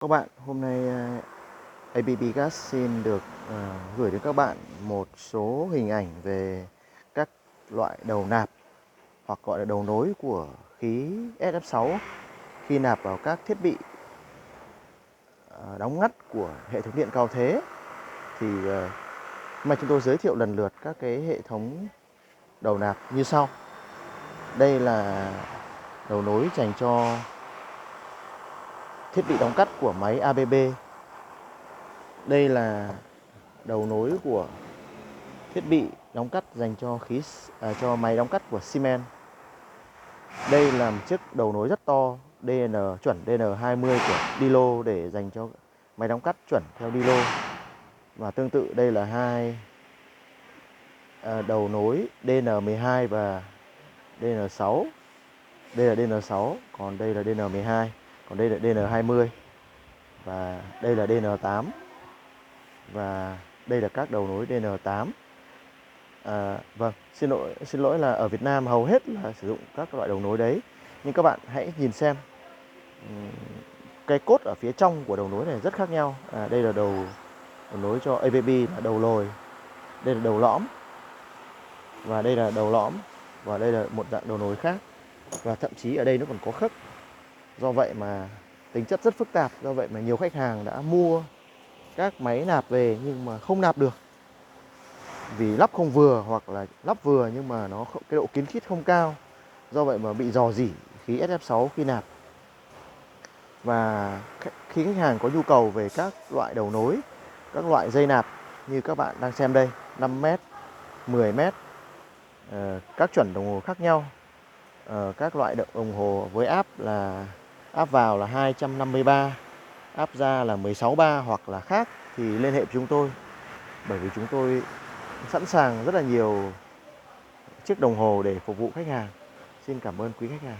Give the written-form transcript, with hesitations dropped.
Các bạn, hôm nay APP Gas xin được gửi đến các bạn một số hình ảnh về các loại đầu nạp hoặc gọi là đầu nối của khí SF6 khi nạp vào các thiết bị đóng ngắt của hệ thống điện cao thế. Thì mà chúng tôi giới thiệu lần lượt các cái hệ thống đầu nạp như sau. Đây là đầu nối dành cho thiết bị đóng cắt của máy ABB. Đây là đầu nối của thiết bị đóng cắt dành cho cho máy đóng cắt của Siemens. Đây là một chiếc đầu nối rất to chuẩn DN20 của Dilo để dành cho máy đóng cắt chuẩn theo Dilo. Và tương tự đây là hai đầu nối DN12 và DN6. Đây là DN6, còn đây là DN12, còn đây là DN20 và đây là DN8. Và đây là các đầu nối DN8. Vâng, xin lỗi là ở Việt Nam hầu hết là sử dụng các loại đầu nối đấy. Nhưng các bạn hãy nhìn xem cái cốt ở phía trong của đầu nối này rất khác nhau. Đây là đầu nối cho ABB là đầu lồi, đây là đầu lõm, và đây là đầu lõm, và đây là một dạng đầu nối khác. Và thậm chí ở đây nó còn có khớp. Do vậy mà tính chất rất phức tạp. Do vậy mà nhiều khách hàng đã mua các máy nạp về nhưng mà không nạp được, vì lắp không vừa hoặc là lắp vừa nhưng mà cái độ kín khít không cao. Do vậy mà bị rò rỉ khí SF6 khi nạp. Và khi khách hàng có nhu cầu về các loại đầu nối, các loại dây nạp như các bạn đang xem đây, 5m, 10m, các chuẩn đồng hồ khác nhau. Các loại đồng hồ với áp vào là 253, áp ra là 16.3 hoặc là khác thì liên hệ với chúng tôi. Bởi vì chúng tôi sẵn sàng rất là nhiều chiếc đồng hồ để phục vụ khách hàng. Xin cảm ơn quý khách hàng.